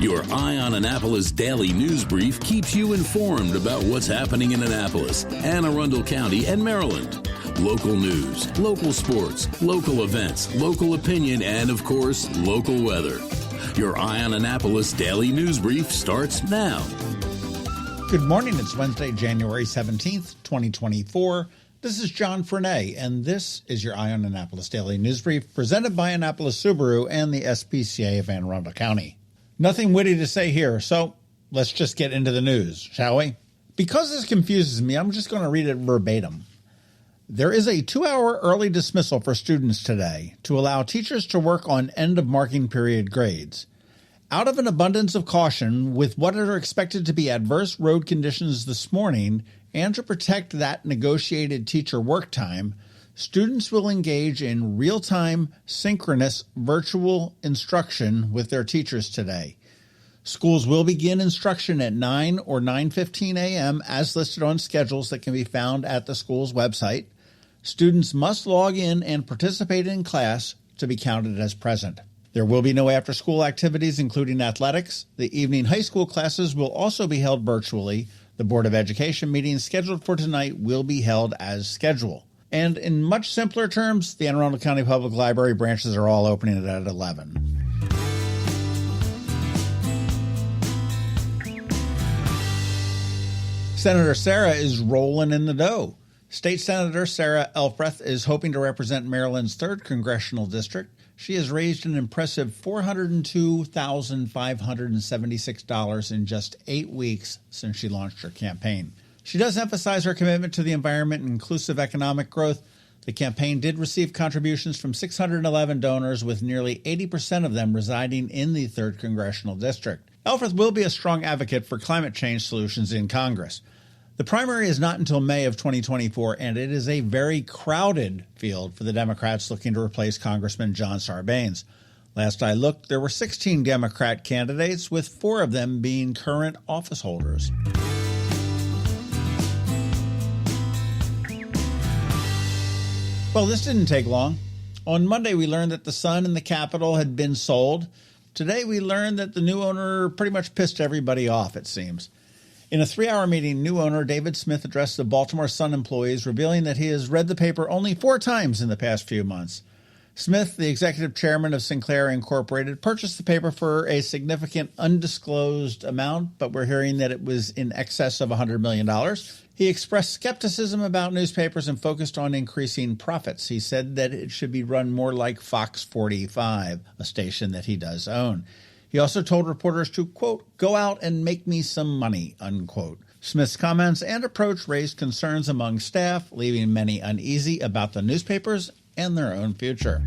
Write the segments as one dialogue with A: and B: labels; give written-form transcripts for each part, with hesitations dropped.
A: Your Eye on Annapolis daily news brief keeps you informed about what's happening in Annapolis, Anne Arundel County, and Maryland. Local news, local sports, local events, local opinion, and, of course, local weather. Your Eye on Annapolis daily news brief starts now.
B: Good morning. It's Wednesday, January 17th, 2024. This is John Frenaye, and this is your Eye on Annapolis daily news brief presented by Annapolis Subaru and the SPCA of Anne Arundel County. Nothing witty to say here, so let's just get into the news, shall we? Because this confuses me, I'm just going to read it verbatim. There is a 2-hour early dismissal for students today to allow teachers to work on end-of-marking period grades. Out of an abundance of caution with what are expected to be adverse road conditions this morning, and to protect that negotiated teacher work time, students will engage in real-time, synchronous, virtual instruction with their teachers today. Schools will begin instruction at 9 or 9:15 a.m. as listed on schedules that can be found at the school's website. Students must log in and participate in class to be counted as present. There will be no after-school activities, including athletics. The evening high school classes will also be held virtually. The Board of Education meeting scheduled for tonight will be held as scheduled. And in much simpler terms, the Anne Arundel County Public Library branches are all opening at 11. Senator Sarah is rolling in the dough. State Senator Sarah Elfreth is hoping to represent Maryland's 3rd Congressional District. She has raised an impressive $402,576 in just 8 weeks since she launched her campaign. She does emphasize her commitment to the environment and inclusive economic growth. The campaign did receive contributions from 611 donors, with nearly 80% of them residing in the 3rd Congressional District. Elfreth will be a strong advocate for climate change solutions in Congress. The primary is not until May of 2024, and it is a very crowded field for the Democrats looking to replace Congressman John Sarbanes. Last I looked, there were 16 Democrat candidates, with 4 of them being current office holders. Well, this didn't take long. On Monday, we learned that the Sun and the Capitol had been sold. Today, we learned that the new owner pretty much pissed everybody off, it seems. In a 3-hour meeting, new owner David Smith addressed the Baltimore Sun employees, revealing that he has read the paper only 4 times in the past few months. Smith, the executive chairman of Sinclair Incorporated, purchased the paper for a significant undisclosed amount, but we're hearing that it was in excess of $100 million. He expressed skepticism about newspapers and focused on increasing profits. He said that it should be run more like Fox 45, a station that he does own. He also told reporters to, quote, go out and make me some money, unquote. Smith's comments and approach raised concerns among staff, leaving many uneasy about the newspapers and their own future.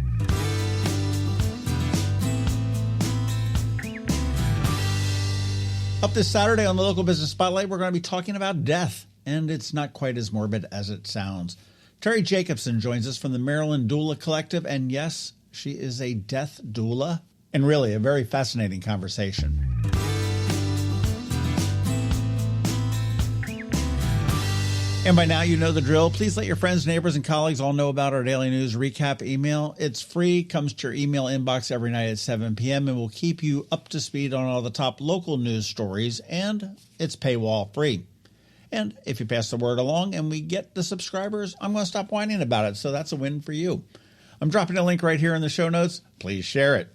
B: Up this Saturday on the Local Business Spotlight, we're going to be talking about death, and it's not quite as morbid as it sounds. Terry Jacobson joins us from the Maryland Doula Collective, and yes, she is a death doula, and really a very fascinating conversation. And by now, you know the drill. Please let your friends, neighbors, and colleagues all know about our daily news recap email. It's free, comes to your email inbox every night at 7 p.m., and will keep you up to speed on all the top local news stories, and it's paywall free. And if you pass the word along and we get the subscribers, I'm going to stop whining about it, so that's a win for you. I'm dropping a link right here in the show notes. Please share it.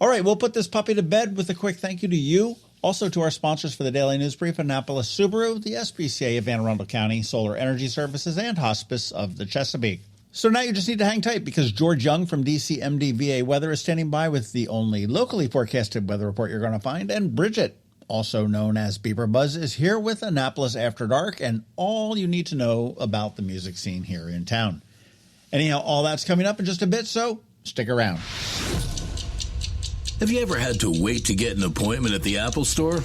B: All right, we'll put this puppy to bed with a quick thank you to you. Also to our sponsors for the Daily News Brief, Annapolis Subaru, the SPCA of Anne Arundel County, Solar Energy Services, and Hospice of the Chesapeake. So now you just need to hang tight, because George Young from DCMD VA Weather is standing by with the only locally forecasted weather report you're going to find. And Bridget, also known as BeeprBuzz, is here with Annapolis After Dark and all you need to know about the music scene here in town. Anyhow, all that's coming up in just a bit, so stick around.
A: Have you ever had to wait to get an appointment at the Apple Store?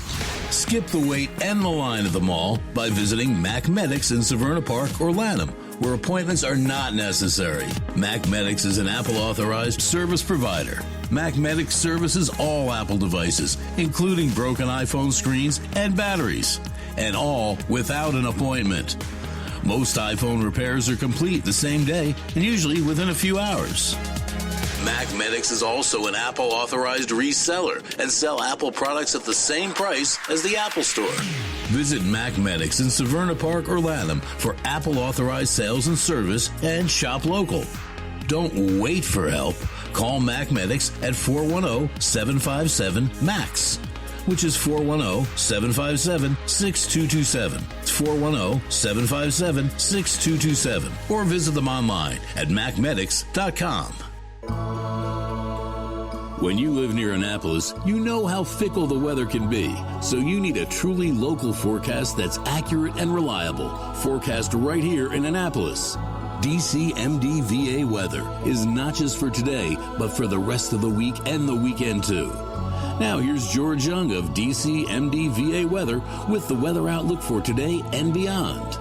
A: Skip the wait and the line at the mall by visiting Mac Medics in Severna Park or Lanham, where appointments are not necessary. Mac Medics is an Apple-authorized service provider. Mac Medics services all Apple devices, including broken iPhone screens and batteries, and all without an appointment. Most iPhone repairs are complete the same day and usually within a few hours. MacMedics is also an Apple authorized reseller and sell Apple products at the same price as the Apple Store. Visit MacMedics in Severna Park or Lanham for Apple authorized sales and service and shop local. Don't wait for help. Call MacMedics at 410-757-MAX, which is 410-757-6227. It's 410-757-6227. Or visit them online at macmedics.com. When you live near Annapolis, you know how fickle the weather can be. So you need a truly local forecast that's accurate and reliable. Forecast right here in Annapolis. DCMDVA weather is not just for today, but for the rest of the week and the weekend too. Now here's George Young of DCMDVA weather with the weather outlook for today and beyond.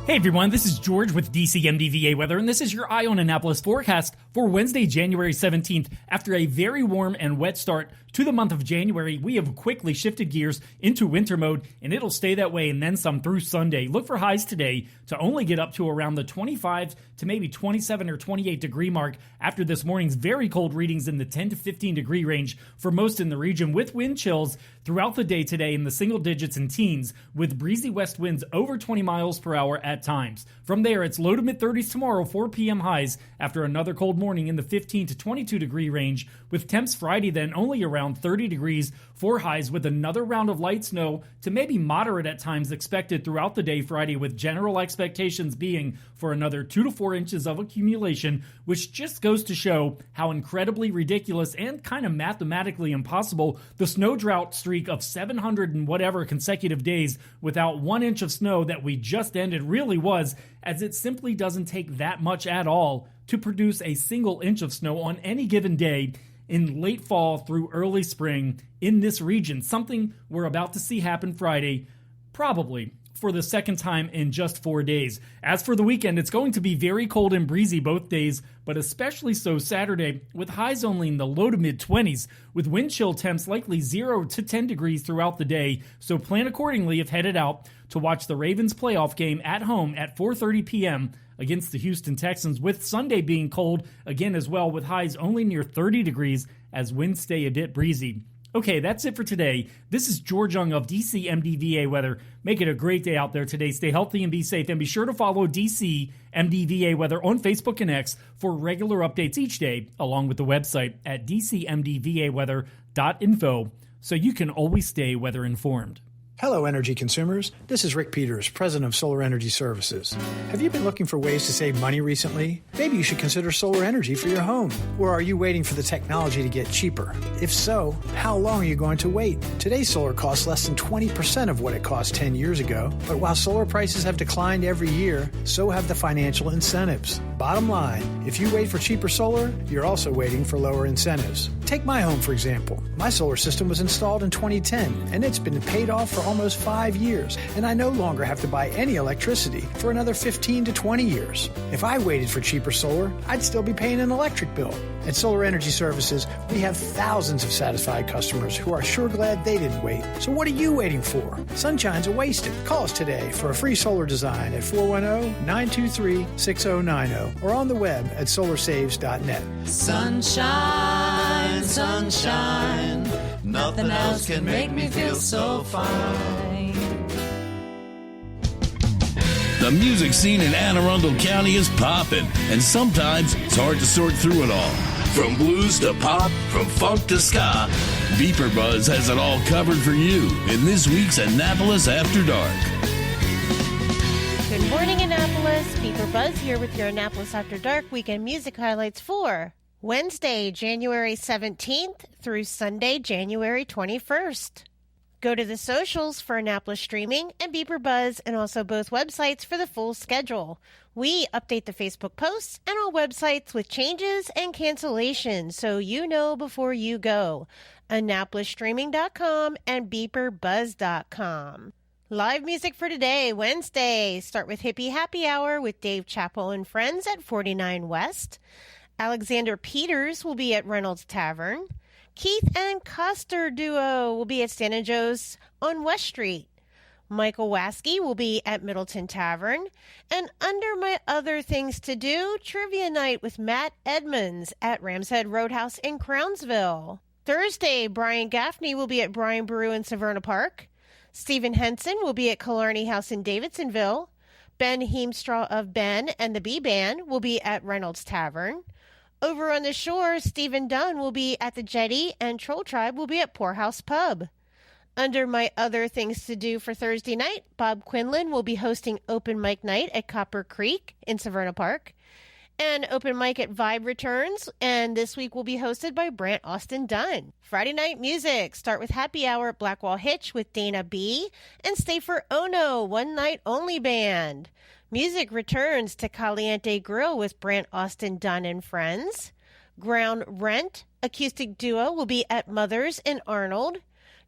C: Hey everyone, this is George with DCMDVA Weather, and this is your Eye on Annapolis forecast for Wednesday, January 17th. After a very warm and wet start to the month of January, we have quickly shifted gears into winter mode, and it'll stay that way and then some through Sunday. Look for highs today to only get up to around the 25 to maybe 27 or 28 degree mark after this morning's very cold readings in the 10 to 15 degree range for most in the region, with wind chills throughout the day today in the single digits and teens, with breezy west winds over 20 miles per hour at times. From there, it's low to mid 30s tomorrow, 4 p.m. highs after another cold morning in the 15 to 22 degree range, with temps Friday then only around 30 degrees for highs, with another round of light snow to maybe moderate at times expected throughout the day Friday, with general expectations being for another 2 to 4 inches of accumulation, which just goes to show how incredibly ridiculous and kind of mathematically impossible the snow drought streak of 700 and whatever consecutive days without 1 inch of snow that we just ended really was, as it simply doesn't take that much at all to produce a single inch of snow on any given day in late fall through early spring in this region, something we're about to see happen Friday, probably for the second time in just 4 days. As for the weekend, it's going to be very cold and breezy both days, but especially so Saturday, with highs only in the low to mid-20s, with wind chill temps likely 0 to 10 degrees throughout the day, so plan accordingly if headed out to watch the Ravens playoff game at home at 4:30 p.m. against the Houston Texans, with Sunday being cold again as well, with highs only near 30 degrees as winds stay a bit breezy. Okay, that's it for today. This is George Young of DCMDVA Weather. Make it a great day out there today. Stay healthy and be safe, and be sure to follow DCMDVA Weather on Facebook and X for regular updates each day, along with the website at dcmdvaweather.info, so you can always stay weather informed.
D: Hello, energy consumers. This is Rick Peters, president of Solar Energy Services. Have you been looking for ways to save money recently? Maybe you should consider solar energy for your home. Or are you waiting for the technology to get cheaper? If so, how long are you going to wait? Today's solar costs less than 20% of what it cost 10 years ago. But while solar prices have declined every year, so have the financial incentives. Bottom line, if you wait for cheaper solar, you're also waiting for lower incentives. Take my home, for example. My solar system was installed in 2010, and it's been paid off for almost 5 years, and I no longer have to buy any electricity for another 15 to 20 years. If I waited for cheaper solar, I'd still be paying an electric bill. At Solar Energy Services, we have thousands of satisfied customers who are sure glad they didn't wait. So what are you waiting for? Sunshine's a wasted. Call us today for a free solar design at 410-923-6090 or on the web at solarsaves.net.
E: Sunshine, sunshine, nothing else can make me feel so fine.
A: The music scene in Anne Arundel County is popping, and sometimes it's hard to sort through it all. From blues to pop, from funk to ska, BeeprBuzz has it all covered for you in this week's Annapolis After Dark.
F: Good morning, Annapolis. BeeprBuzz here with your Annapolis After Dark weekend music highlights for Wednesday, January 17th through Sunday, January 21st. Go to the socials for Annapolis Streaming and BeeprBuzz, and also both websites for the full schedule. We update the Facebook posts and all websites with changes and cancellations, so you know before you go. AnnapolisStreaming.com and BeeprBuzz.com. Live music for today, Wednesday. Start with Hippie Happy Hour with Dave Chappell and Friends at 49 West. Alexander Peters will be at Reynolds Tavern. Keith and Custer Duo will be at Stan & Joe's on West Street. Michael Waskey will be at Middleton Tavern. And under my other things to do, trivia night with Matt Edmonds at Ram's Head Roadhouse in Crownsville. Thursday, Brian Gaffney will be at Brian Brew in Severna Park. Stephen Henson will be at Killarney House in Davidsonville. Ben Heemstraw of Ben and the B Band will be at Reynolds Tavern. Over on the shore, Stephen Dunn will be at the Jetty, and Troll Tribe will be at Poorhouse Pub. Under my other things to do for Thursday night, Bob Quinlan will be hosting Open Mic Night at Copper Creek in Severna Park. And Open Mic at Vibe returns, and this week will be hosted by Brant Austin Dunn. Friday night music. Start with Happy Hour at Blackwall Hitch with Dana B. And stay for Ono, One Night Only Band. Music returns to Caliente Grill with Brant Austin Dunn and Friends. Ground Rent acoustic duo will be at Mother's in Arnold.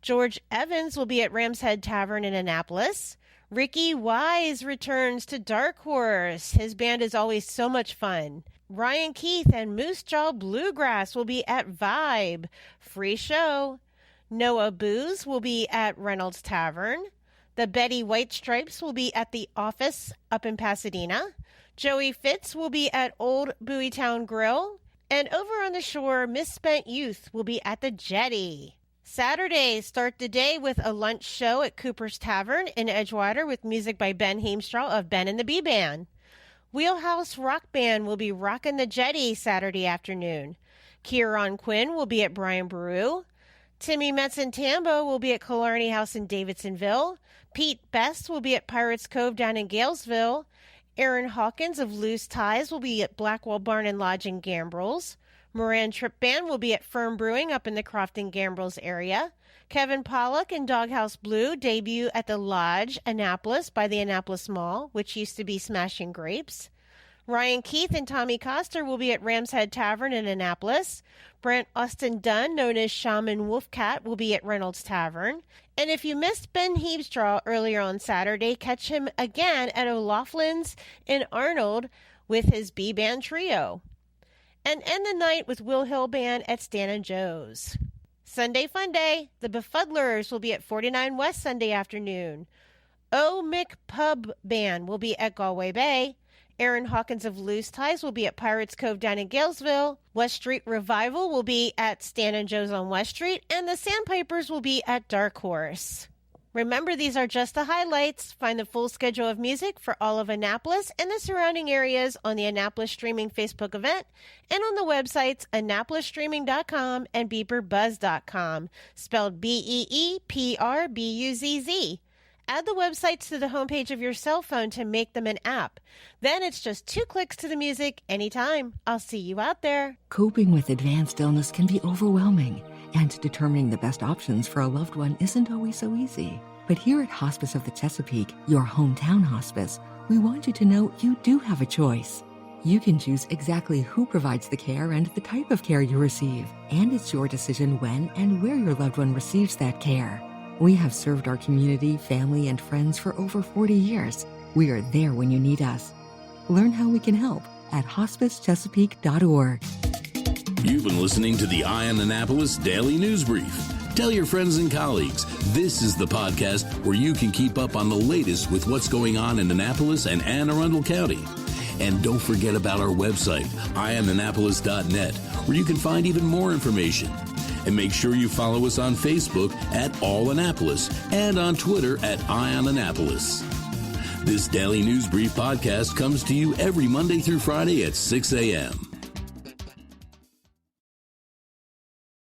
F: George Evans will be at Ram's Head Tavern in Annapolis. Ricky Wise returns to Dark Horse. His band is always so much fun. Ryan Keith and Moose Jaw Bluegrass will be at Vibe. Free show. Noah Booze will be at Reynolds Tavern. The Betty White Stripes will be at The Office up in Pasadena. Joey Fitz will be at Old Bowiestown Grill. And over on the shore, Misspent Youth will be at the Jetty. Saturday, start the day with a lunch show at Cooper's Tavern in Edgewater with music by Ben Heemstraw of Ben and the B Band. Wheelhouse Rock Band will be rocking the Jetty Saturday afternoon. Kieran Quinn will be at Brian Brew. Timmy Metz and Tambo will be at Killarney House in Davidsonville. Pete Best will be at Pirates Cove down in Galesville. Aaron Hawkins of Loose Ties will be at Blackwall Barn and Lodge in Gambrels. Moran Trip Band will be at Firm Brewing up in the Crofton-Gambrels area. Kevin Pollock and Doghouse Blue debut at the Lodge, Annapolis, by the Annapolis Mall, which used to be Smashing Grapes. Ryan Keith and Tommy Coster will be at Ram's Head Tavern in Annapolis. Brent Austin Dunn, known as Shaman Wolfcat, will be at Reynolds Tavern. And if you missed Ben Heemstraw earlier on Saturday, catch him again at O'Loughlin's in Arnold with his B-Band trio. And end the night with Will Hill Band at Stan and Joe's. Sunday Fun Day. The Befuddlers will be at 49 West Sunday afternoon. O Mick Pub Band will be at Galway Bay. Aaron Hawkins of Loose Ties will be at Pirates Cove down in Galesville. West Street Revival will be at Stan and Joe's on West Street. And the Sandpipers will be at Dark Horse. Remember, these are just the highlights. Find the full schedule of music for all of Annapolis and the surrounding areas on the Annapolis Streaming Facebook event and on the websites AnnapolisStreaming.com and BeeprBuzz.com, spelled BeeprBuzz. Add the websites to the homepage of your cell phone to make them an app. Then it's just 2 clicks to the music anytime. I'll see you out there.
G: Coping with advanced illness can be overwhelming, and determining the best options for a loved one isn't always so easy. But here at Hospice of the Chesapeake, your hometown hospice, we want you to know you do have a choice. You can choose exactly who provides the care and the type of care you receive, and it's your decision when and where your loved one receives that care. We have served our community, family, and friends for over 40 years. We are there when you need us. Learn how we can help at hospicechesapeake.org.
A: You've been listening to the Eye on Annapolis Daily News Brief. Tell your friends and colleagues, this is the podcast where you can keep up on the latest with what's going on in Annapolis and Anne Arundel County. And don't forget about our website, eyeonannapolis.net, where you can find even more information. And make sure you follow us on Facebook at All Annapolis and on Twitter at Eye on Annapolis. This Daily News Brief podcast comes to you every Monday through Friday at 6 a.m.